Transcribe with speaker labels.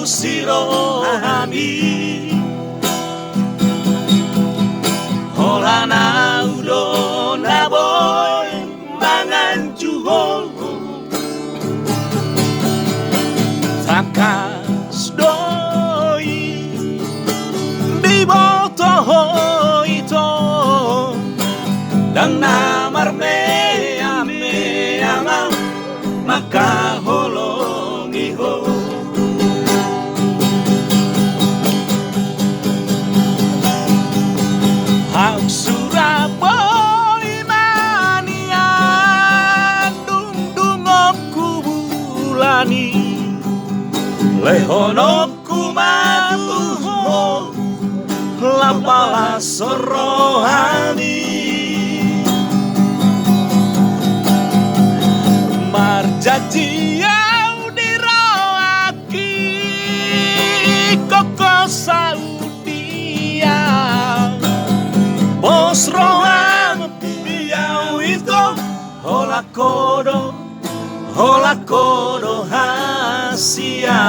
Speaker 1: sirohami holana udona boy mangan juhol takas doi biboto ito dan namar me ama makaholongi ho hau Surabaya mania dungdungku bulani lehonokku matuho lapala sorohani marjaji au diroaki koko Saudia bos rohang piau itu hola kodo hasia.